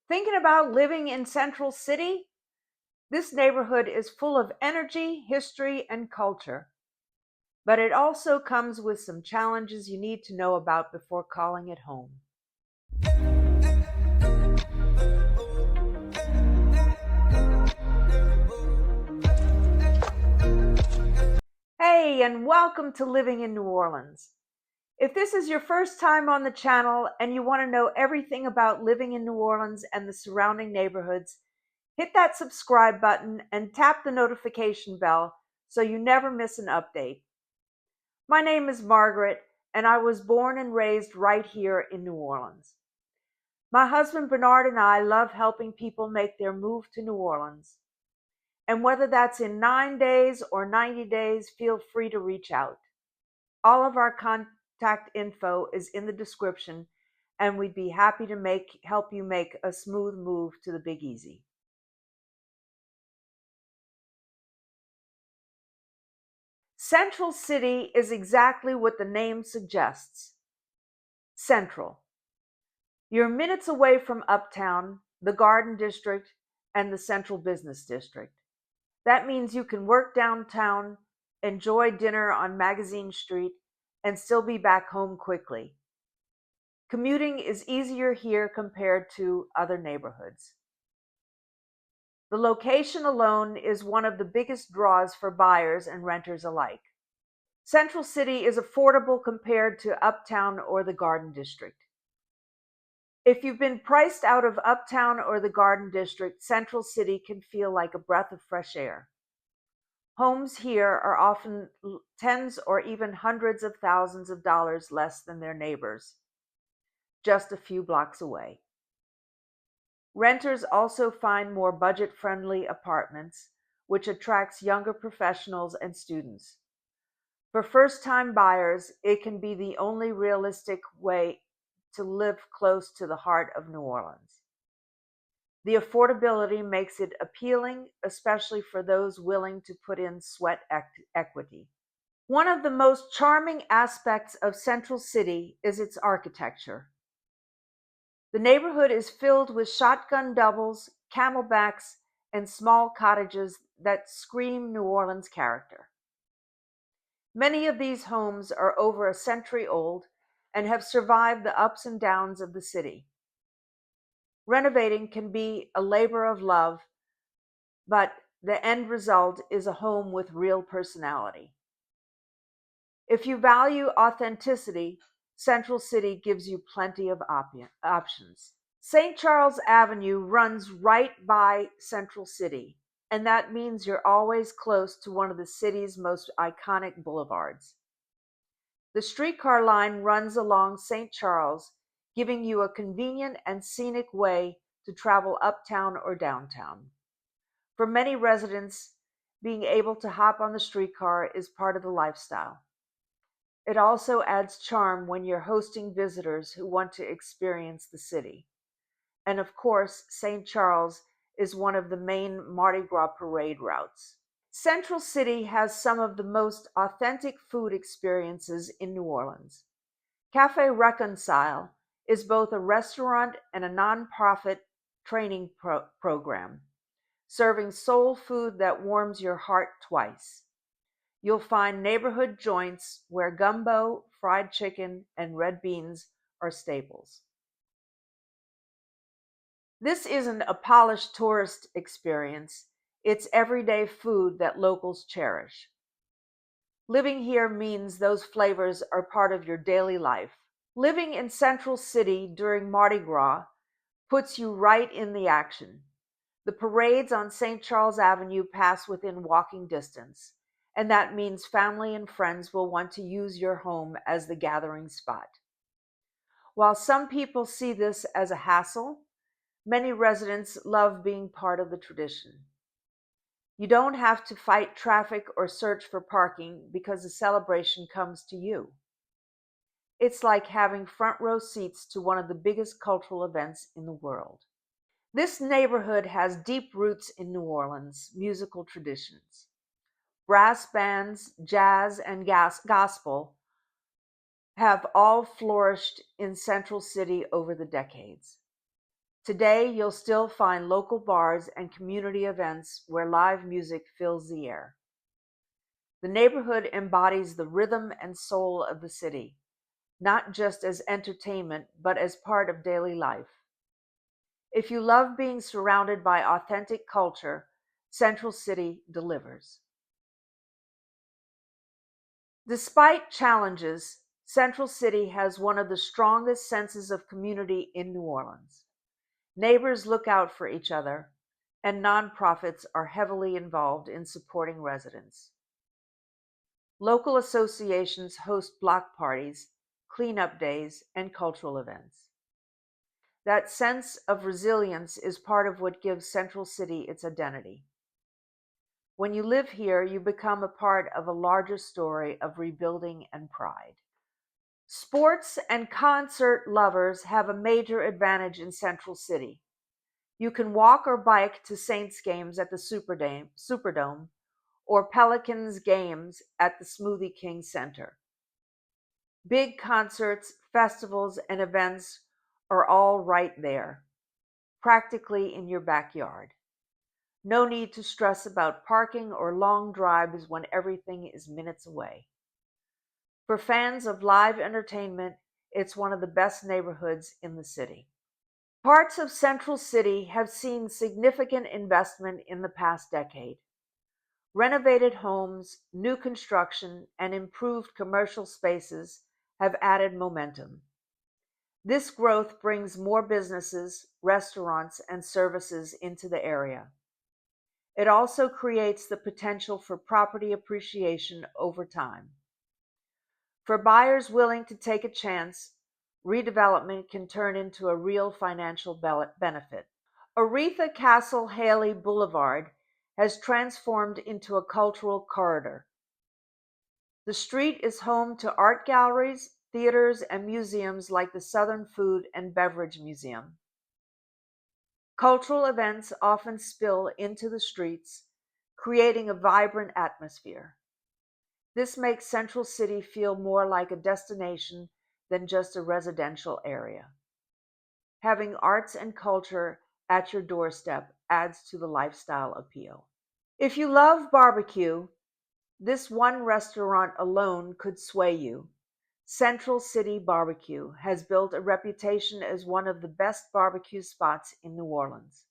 Thinking about living in Central City? This neighborhood is full of energy, history, and culture, but it also comes with some challenges you need to know about before calling it home. Hey, and welcome to Living in New Orleans. If this is your first time on the channel and you want to know everything about living in New Orleans and the surrounding neighborhoods, hit that subscribe button and tap the notification bell so you never miss an update. My name is Margaret, and I was born and raised right here in New Orleans. My husband Bernard and I love helping people make their move to New Orleans. And whether that's in 9 days or 90 days, feel free to reach out. All of our contact info is in the description, and we'd be happy to help you make a smooth move to the Big Easy. Central City is exactly what the name suggests. Central. You're minutes away from Uptown, the Garden District, and the Central Business District. That means you can work downtown, enjoy dinner on Magazine Street, and still be back home quickly. Commuting is easier here compared to other neighborhoods. The location alone is one of the biggest draws for buyers and renters alike. Central City is affordable compared to Uptown or the Garden District. If you've been priced out of Uptown or the Garden District, Central City can feel like a breath of fresh air. Homes here are often tens or even hundreds of thousands of dollars less than their neighbors, just a few blocks away. Renters also find more budget-friendly apartments, which attracts younger professionals and students. For first-time buyers, it can be the only realistic way to live close to the heart of New Orleans. The affordability makes it appealing, especially for those willing to put in sweat equity. One of the most charming aspects of Central City is its architecture. The neighborhood is filled with shotgun doubles, camelbacks, and small cottages that scream New Orleans character. Many of these homes are over a century old and have survived the ups and downs of the city. Renovating can be a labor of love, but the end result is a home with real personality. If you value authenticity, Central City gives you plenty of options. St. Charles Avenue runs right by Central City, and that means you're always close to one of the city's most iconic boulevards. The streetcar line runs along St. Charles, giving you a convenient and scenic way to travel uptown or downtown. For many residents, being able to hop on the streetcar is part of the lifestyle. It also adds charm when you're hosting visitors who want to experience the city. And of course, St. Charles is one of the main Mardi Gras parade routes. Central City has some of the most authentic food experiences in New Orleans. Cafe Reconcile is both a restaurant and a nonprofit training program, serving soul food that warms your heart twice. You'll find neighborhood joints where gumbo, fried chicken, and red beans are staples. This isn't a polished tourist experience. It's everyday food that locals cherish. Living here means those flavors are part of your daily life. Living in Central City during Mardi Gras puts you right in the action. The parades on St. Charles Avenue pass within walking distance, and that means family and friends will want to use your home as the gathering spot. While some people see this as a hassle, many residents love being part of the tradition. You don't have to fight traffic or search for parking because the celebration comes to you. It's like having front row seats to one of the biggest cultural events in the world. This neighborhood has deep roots in New Orleans musical traditions. Brass bands, jazz, and gospel have all flourished in Central City over the decades. Today, you'll still find local bars and community events where live music fills the air. The neighborhood embodies the rhythm and soul of the city, not just as entertainment, but as part of daily life. If you love being surrounded by authentic culture, Central City delivers. Despite challenges, Central City has one of the strongest senses of community in New Orleans. Neighbors look out for each other, and nonprofits are heavily involved in supporting residents. Local associations host block parties, cleanup days, and cultural events. That sense of resilience is part of what gives Central City its identity. When you live here, you become a part of a larger story of rebuilding and pride. Sports and concert lovers have a major advantage in Central City. You can walk or bike to Saints games at the Superdome or Pelicans games at the Smoothie King Center. Big concerts, festivals, and events are all right there, practically in your backyard. No need to stress about parking or long drives when everything is minutes away. For fans of live entertainment, it's one of the best neighborhoods in the city. Parts of Central City have seen significant investment in the past decade. Renovated homes, new construction, and improved commercial spaces have added momentum. This growth brings more businesses, restaurants, and services into the area. It also creates the potential for property appreciation over time. For buyers willing to take a chance, redevelopment can turn into a real financial benefit. Aretha Castle Haley Boulevard has transformed into a cultural corridor. The street is home to art galleries, theaters, and museums like the Southern Food and Beverage Museum. Cultural events often spill into the streets, creating a vibrant atmosphere. This makes Central City feel more like a destination than just a residential area. Having arts and culture at your doorstep adds to the lifestyle appeal. If you love barbecue, this one restaurant alone could sway you. Central City BBQ has built a reputation as one of the best barbecue spots in New Orleans,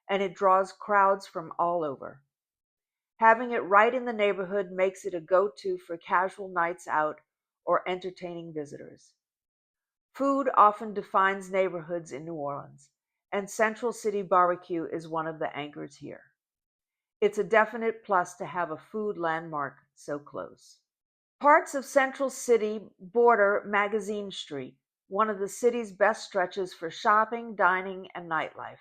and it draws crowds from all over. Having it right in the neighborhood makes it a go-to for casual nights out or entertaining visitors. Food often defines neighborhoods in New Orleans, and Central City BBQ is one of the anchors here. It's a definite plus to have a food landmark so close. Parts of Central City border Magazine Street, one of the city's best stretches for shopping, dining, and nightlife.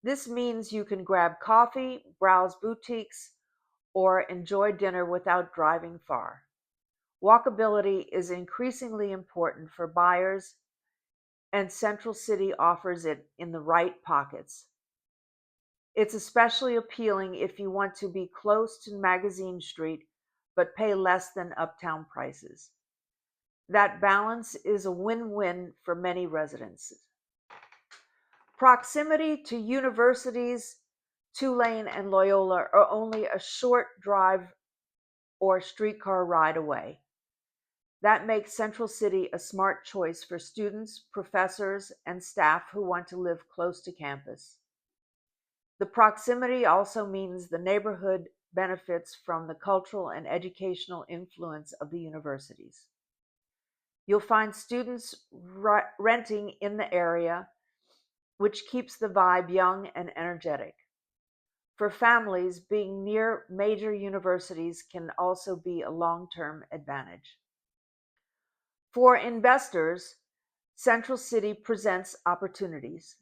This means you can grab coffee, browse boutiques, or enjoy dinner without driving far. Walkability is increasingly important for buyers, and Central City offers it in the right pockets. It's especially appealing if you want to be close to Magazine Street but pay less than Uptown prices. That balance is a win-win for many residents. Proximity to universities, Tulane and Loyola are only a short drive or streetcar ride away. That makes Central City a smart choice for students, professors, and staff who want to live close to campus. The proximity also means the neighborhood benefits from the cultural and educational influence of the universities. You'll find students renting in the area, which keeps the vibe young and energetic. For families, being near major universities can also be a long-term advantage. For investors, Central City presents opportunities.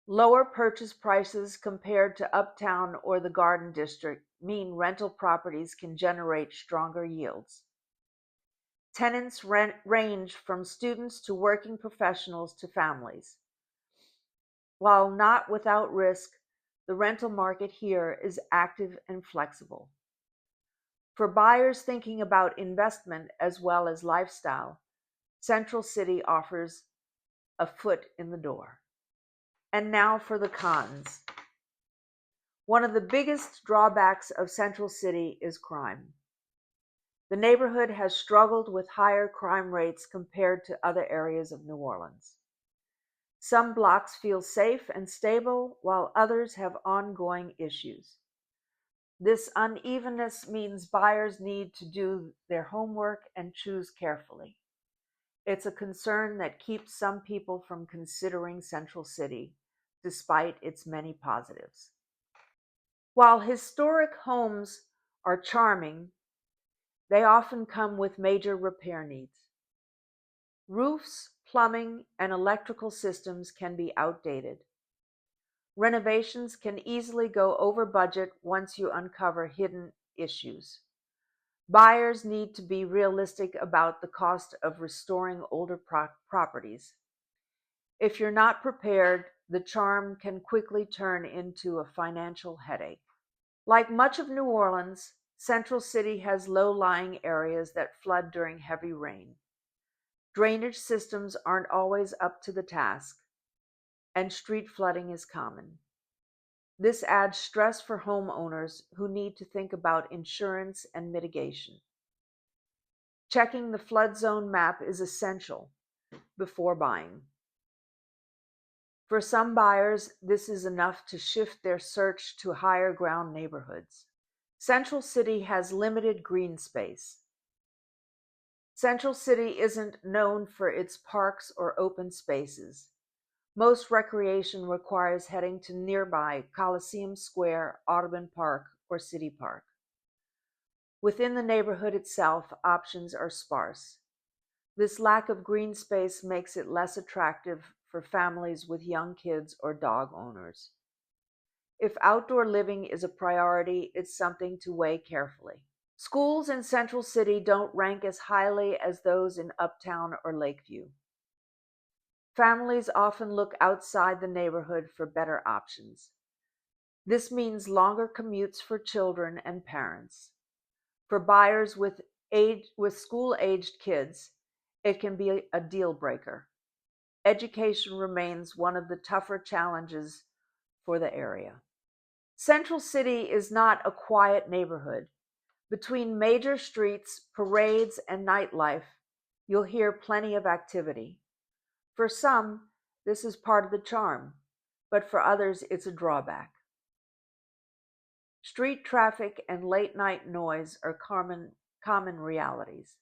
Lower purchase prices compared to Uptown or the Garden District mean rental properties can generate stronger yields. Tenants range from students to working professionals to families. While not without risk, the rental market here is active and flexible. For buyers thinking about investment as well as lifestyle, Central City offers a foot in the door. And now for the cons. One of the biggest drawbacks of Central City is crime. The neighborhood has struggled with higher crime rates compared to other areas of New Orleans. Some blocks feel safe and stable, while others have ongoing issues. This unevenness means buyers need to do their homework and choose carefully. It's a concern that keeps some people from considering Central City, despite its many positives. While historic homes are charming, they often come with major repair needs. Roofs, plumbing, and electrical systems can be outdated. Renovations can easily go over budget once you uncover hidden issues. Buyers need to be realistic about the cost of restoring older properties. If you're not prepared, the charm can quickly turn into a financial headache. Like much of New Orleans, Central City has low-lying areas that flood during heavy rain. Drainage systems aren't always up to the task, and street flooding is common. This adds stress for homeowners who need to think about insurance and mitigation. Checking the flood zone map is essential before buying. For some buyers, this is enough to shift their search to higher ground neighborhoods. Central City has limited green space. Central City isn't known for its parks or open spaces. Most recreation requires heading to nearby Coliseum Square, Audubon Park, or City Park. Within the neighborhood itself, options are sparse. This lack of green space makes it less attractive for families with young kids or dog owners. If outdoor living is a priority, it's something to weigh carefully. Schools in Central City don't rank as highly as those in Uptown or Lakeview. Families often look outside the neighborhood for better options. This means longer commutes for children and parents. For buyers with school-aged kids, it can be a deal breaker. Education remains one of the tougher challenges for the area. Central City is not a quiet neighborhood. Between major streets, parades, and nightlife, you'll hear plenty of activity. For some, this is part of the charm, but for others, it's a drawback. Street traffic and late-night noise are common realities.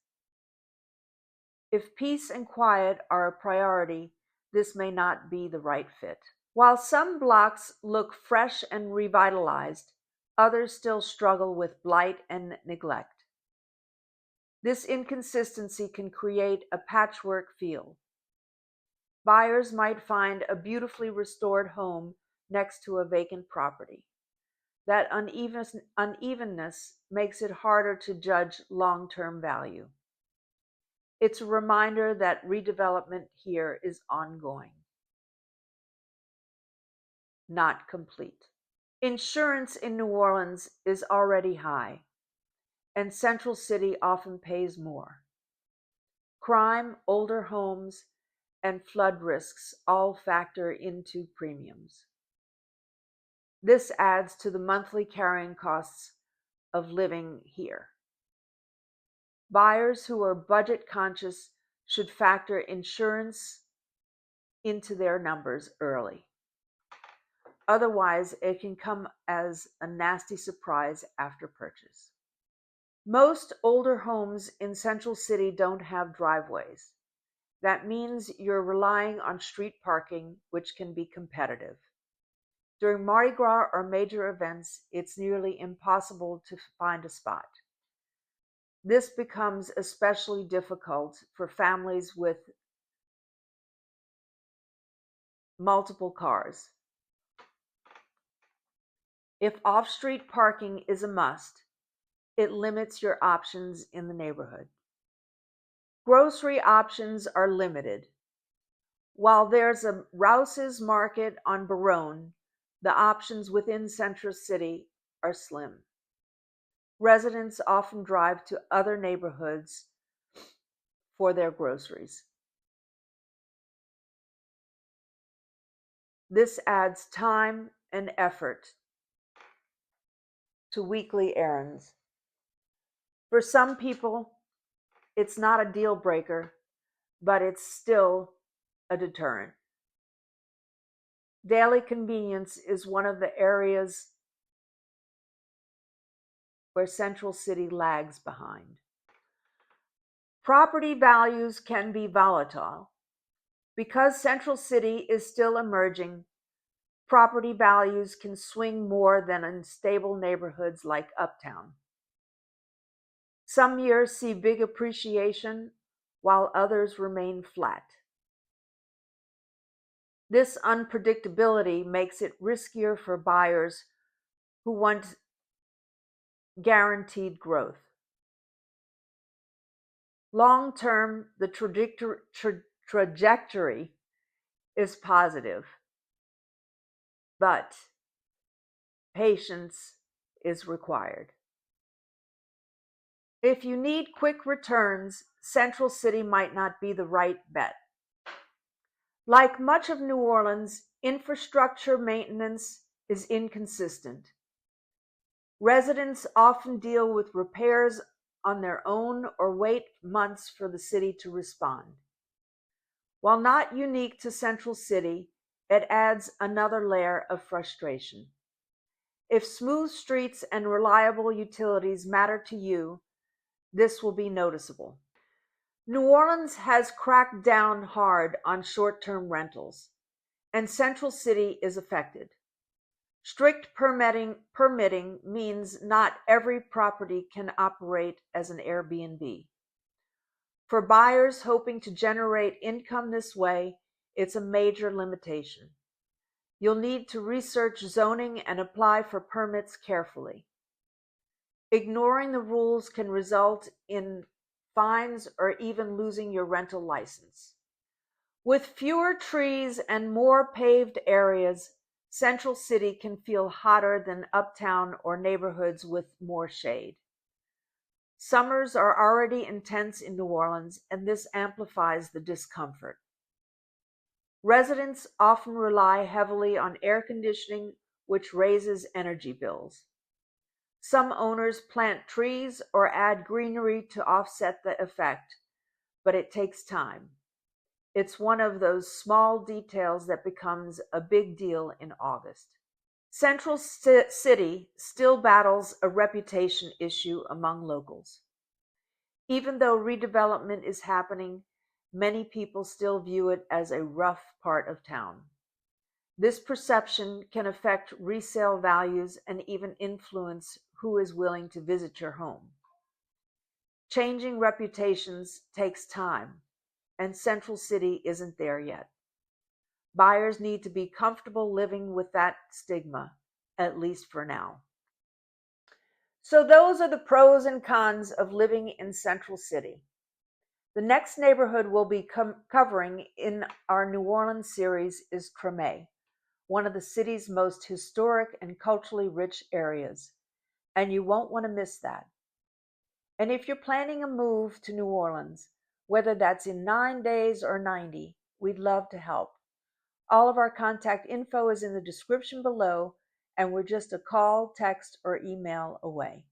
If peace and quiet are a priority, this may not be the right fit. While some blocks look fresh and revitalized, others still struggle with blight and neglect. This inconsistency can create a patchwork feel. Buyers might find a beautifully restored home next to a vacant property. That unevenness makes it harder to judge long-term value. It's a reminder that redevelopment here is ongoing, not complete. Insurance in New Orleans is already high, and Central City often pays more. Crime, older homes, and flood risks all factor into premiums. This adds to the monthly carrying costs of living here. Buyers who are budget conscious should factor insurance into their numbers early. Otherwise, it can come as a nasty surprise after purchase. Most older homes in Central City don't have driveways. That means you're relying on street parking, which can be competitive. During Mardi Gras or major events, it's nearly impossible to find a spot. This becomes especially difficult for families with multiple cars. If off-street parking is a must, it limits your options in the neighborhood. Grocery options are limited. While there's a Rouse's Market on Baronne, the options within Central City are slim. Residents often drive to other neighborhoods for their groceries. This adds time and effort to weekly errands. For some people, it's not a deal breaker, but it's still a deterrent. Daily convenience is one of the areas where Central City lags behind. Property values can be volatile. Because Central City is still emerging, property values can swing more than in stable neighborhoods like Uptown. Some years see big appreciation, while others remain flat. This unpredictability makes it riskier for buyers who want guaranteed growth. Long term, the trajectory is positive, but patience is required. If you need quick returns, Central City might not be the right bet. Like much of New Orleans, infrastructure maintenance is inconsistent. Residents often deal with repairs on their own or wait months for the city to respond. While not unique to Central City, it adds another layer of frustration. If smooth streets and reliable utilities matter to you, this will be noticeable. New Orleans has cracked down hard on short-term rentals, and Central City is affected. Strict permitting means not every property can operate as an Airbnb. For buyers hoping to generate income this way, it's a major limitation. You'll need to research zoning and apply for permits carefully. Ignoring the rules can result in fines or even losing your rental license. With fewer trees and more paved areas, Central City can feel hotter than Uptown or neighborhoods with more shade. Summers are already intense in New Orleans, and this amplifies the discomfort. Residents often rely heavily on air conditioning, which raises energy bills. Some owners plant trees or add greenery to offset the effect, but it takes time. It's one of those small details that becomes a big deal in August. Central City still battles a reputation issue among locals. Even though redevelopment is happening, many people still view it as a rough part of town. This perception can affect resale values and even influence who is willing to visit your home. Changing reputations takes time, and Central City isn't there yet. Buyers need to be comfortable living with that stigma, at least for now. So those are the pros and cons of living in Central City. The next neighborhood we'll be covering in our New Orleans series is Cremay, one of the city's most historic and culturally rich areas, and you won't want to miss that. And if you're planning a move to New Orleans, whether that's in 9 days or 90, we'd love to help. All of our contact info is in the description below, and we're just a call, text, or email away.